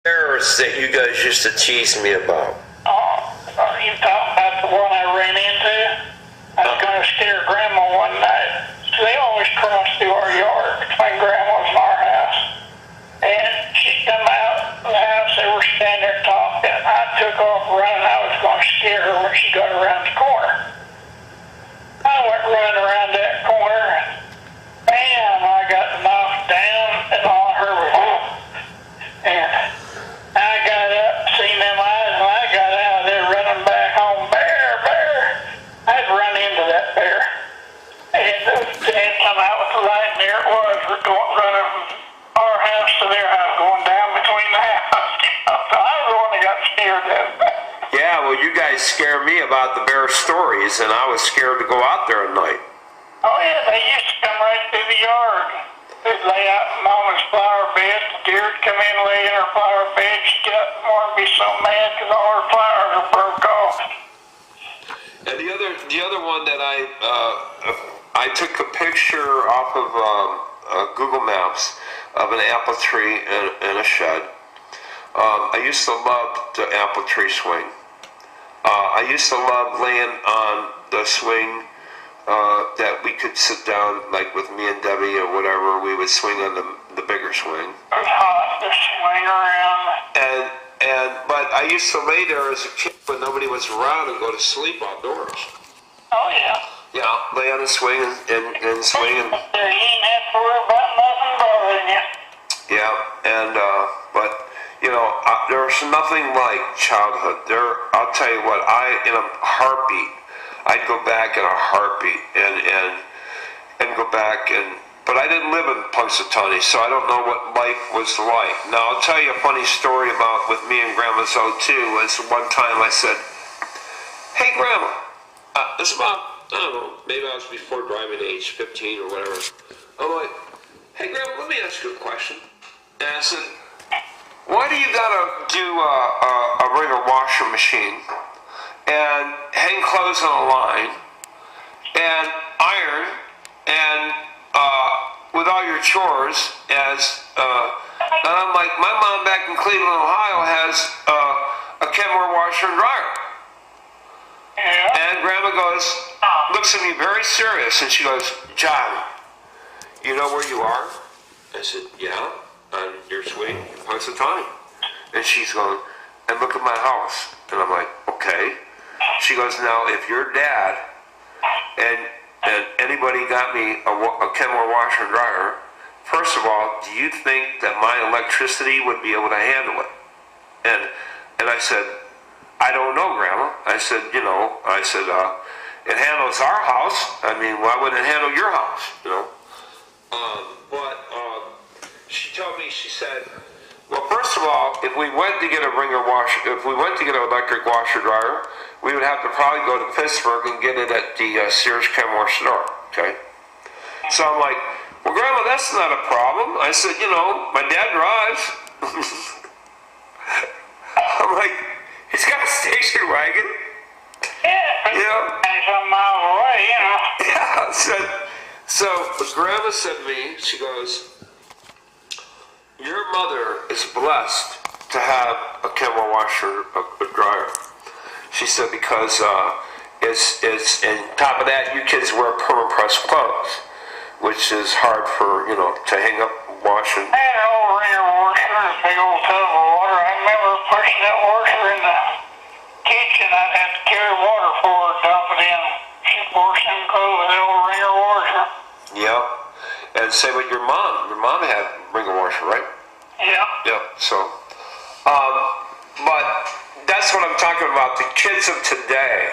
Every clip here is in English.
Bears that you guys used to tease me about. You talking about the one I ran into? I was going to scare Grandma one night. So they always cross through our yard between Grandma's and our house. And she come out of the house, they were standing there talking. I took off running. I was going to scare her when she got around the corner. I went running around that corner, and bam, I got knocked down, and all I heard was, whoop. And I got up, seen them eyes, and I got out of there running back home. Bear, bear. I'd run into that bear. And Dad come out with the light, and there it was. We're going running from our house to their house, going down between the house. So I was the one that got scared then. Yeah, well, you guys scare me about the bear stories, and I was scared to go out there at night. Oh yeah, they used to come right through the yard. They'd lay out in Mama's flower bed. The deer would come in, lay in her flower bed. She'd get up in the morning and be so mad because all her flowers are broke off. And the other one that I took a picture off of Google Maps of an apple tree in a shed. I used to love the apple tree swing. I used to love laying on the swing that we could sit down, like with me and Debbie or whatever. We would swing on the bigger swing. It was hot to swing around. But I used to lay there as a kid when nobody was around and go to sleep outdoors. Oh yeah. Yeah, lay on the swing and swing. And, You didn't have to worry about nothing bothering you. yeah, but you know, there's nothing like childhood. I'll tell you what, in a heartbeat, I'd go back in a heartbeat and go back but I didn't live in Punxsutawney, so I don't know what life was like. Now, I'll tell you a funny story about with me and Grandma Zoe too. Was one time I said, "Hey, Grandma," it's about, I don't know, maybe I was before driving age 15 or whatever. I'm like, "Hey, Grandma, let me ask you a question." And I said, "Why do you gotta do a regular washer machine and hang clothes on a line and iron and with all your chores and I'm like, my mom back in Cleveland, Ohio has a Kenmore washer and dryer." Yeah. And Grandma looks at me very serious, and she goes, "John, you know where you are?" I said, "Yeah, on your swing in Punxsutawney." And she's going, "And look at my house." And I'm like, "Okay." She goes, "Now, if your dad and anybody got me a Kenmore washer and dryer, first of all, do you think that my electricity would be able to handle it?" And I said, "I don't know, Grandma." I said, "It handles our house. I mean, why wouldn't it handle your house, you know?" But she told me, she said, "Well, first of all, if we went to get if we went to get an electric washer dryer, we would have to probably go to Pittsburgh and get it at the Sears Kenmore store." Okay. So I'm like, "Well, Grandma, that's not a problem." I said, "My dad drives." I'm like, "He's got a station wagon." Yeah. You know? And some miles away, you know. Yeah. So Grandma said to me, she goes, "Your mother is blessed to have a Kenmore washer, a dryer." She said, because it's and top of that, you kids wear perma-pressed clothes, which is hard for, to hang up, wash and... I had an old ringer washer, a big old tub of water. I remember pushing that washer in the kitchen. I'd have to carry water for her, dump it in. She'd wash them clothes with the old ringer washer. Yep. And same with your mom. Your mom had ringer washer, right? Yeah. Yep. So, but that's what I'm talking about. The kids of today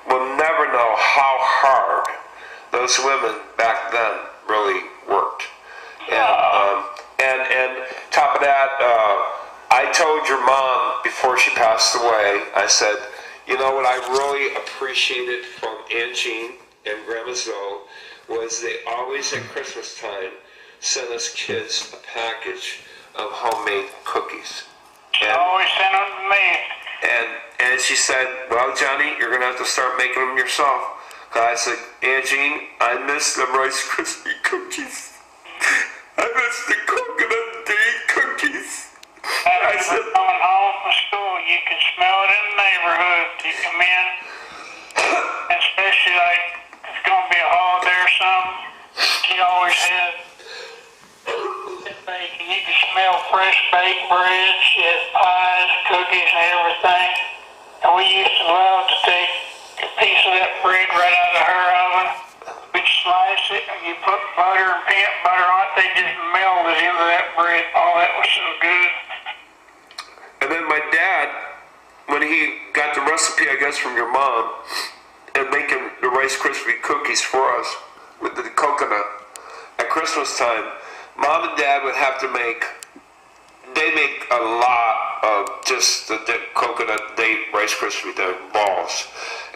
will never know how hard those women back then really worked. And top of that, I told your mom before she passed away, I said, "You know what I really appreciated from Aunt Jean and Grandma Zoe was they always at Christmas time sent us kids a package of homemade cookies." She always sent them to me. And she said, "Well, Johnny, you're going to have to start making them yourself." I said, "Aunt Jean, I miss the Rice Krispie cookies. I miss the coconut date cookies." I were coming home from school, you could smell it in the neighborhood. You come in, and especially like if it's gonna be a holiday or something, she always had bacon. You could smell fresh baked bread. She had pies, cookies, and everything. And we used to love to take a piece of that bread right out of her oven. We'd slice it, and you put butter and peanut butter on it. They just melted into that bread. Oh, that was so good. And then my dad, when he got the recipe, I guess, from your mom, and making the Rice Krispie cookies for us with the coconut at Christmas time, Mom and Dad would have to they make a lot of just the coconut date Rice Krispie balls.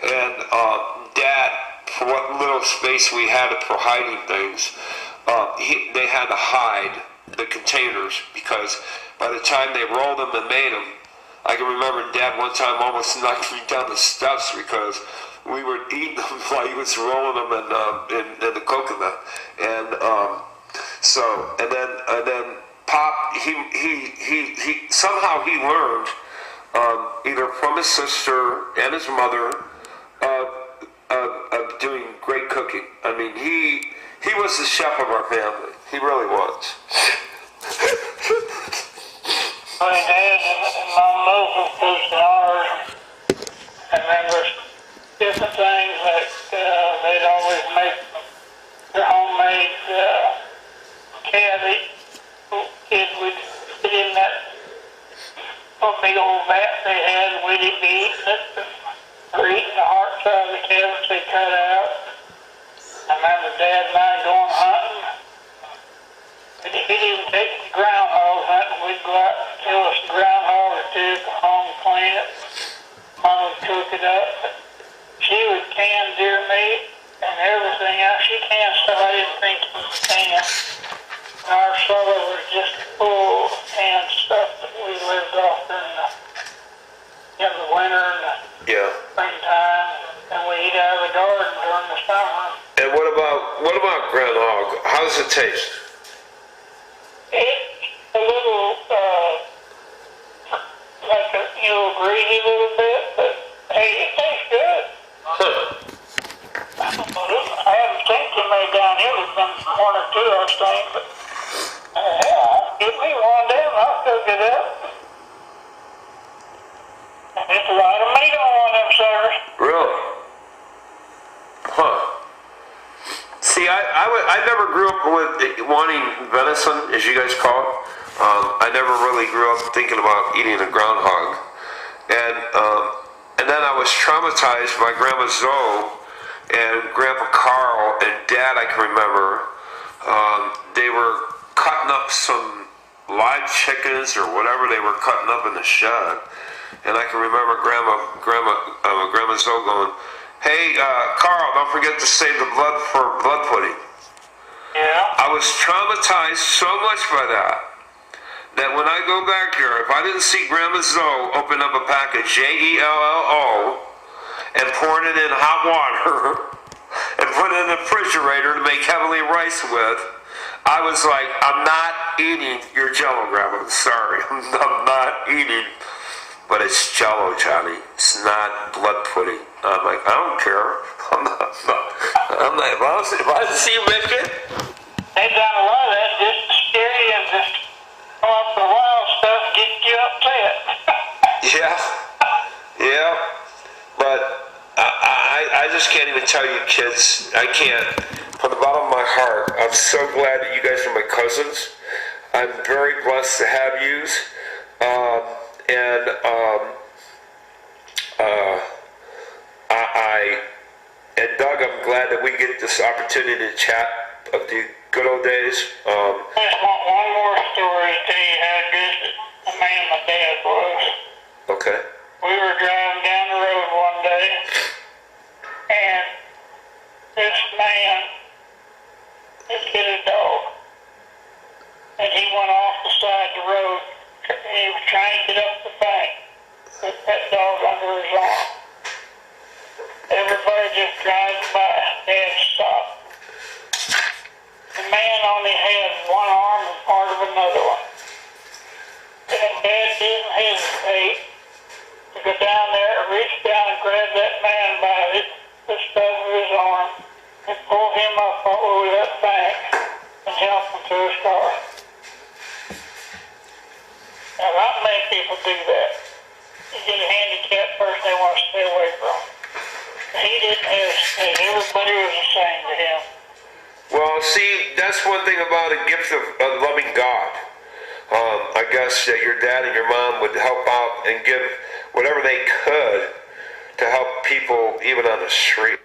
And Dad, for what little space we had for hiding things, they had to hide the containers, because by the time they rolled them and made them, I can remember Dad one time almost knocked me down the steps because we were eating them while he was rolling them in the coconut. And and then Pop, he somehow he learned either from his sister and his mother of doing great cooking. I mean, he was the chef of our family. He really was. My dad and Mom Moses was ours, and then there's different things that they'd always make their homemade cabbage. Kids would sit in that big old vat they had, we'd be eating it, or eating the hearts out of the cabbage they cut out. I remember Dad and I going hunting. He'd even take the groundhog hunting. We'd go out and kill us a groundhog or two, come home and clean it. Mom would cook it up. She would can deer meat and everything else. She canned stuff I didn't think she could can. And our cellar was just full of canned stuff that we lived off during the winter and the springtime. And we eat out of the garden during the summer. And what about groundhog? How does it taste? It's a little, like a, greasy little bit, but hey, it tastes good. I haven't seen too many down here. There's been one or two I've seen, but give me one day and I'll cook it up. And it's a lot of meat on one of them suckers. Really? Huh. See, I never grew up with wanting venison, as you guys call it. I never really grew up thinking about eating a groundhog. And then I was traumatized by Grandma Zoe and Grandpa Carl and Dad, I can remember. They were cutting up some live chickens or whatever they were cutting up in the shed. And I can remember Grandma Zoe going, "Hey, Carl, don't forget to save the blood for blood pudding." Yeah. I was traumatized so much by that when I go back here, if I didn't see Grandma Zoe open up a pack of Jello and pouring it in hot water and put it in the refrigerator to make heavenly rice with, I was like, I'm not eating your Jello, Grandma. I'm sorry. I'm not eating. But it's Jello, Johnny. It's not blood pudding. I'm like, I don't care. I'm not. If I see you make it. They've done a lot of that just to scare you and just come up with wild stuff and get you upset. Yeah. But I just can't even tell you, kids. I can't. From the bottom of my heart, I'm so glad that you guys are my cousins. I'm very blessed to have yous. And Doug, I'm glad that we get this opportunity to chat of the good old days. I just want one more story to tell you how good the man my dad was. Okay. We were driving down the road one day, and this man had hit a dog, and he went off the side of the road. He was trying to get up the bank with that dog under his arm. Everybody just drives by. Dad stopped. The man only had one arm and part of another one. And Dad didn't hesitate to go down there and reach down and grab that man by the stub of his arm and pull him up over that bank and help him to his car. Now, not many people do that. You get a handicapped person they want to stay away from. He didn't hesitate. Everybody was the same to him. Well, see, that's one thing about a gift of loving God. I guess that your dad and your mom would help out and give whatever they could to help people even on the street.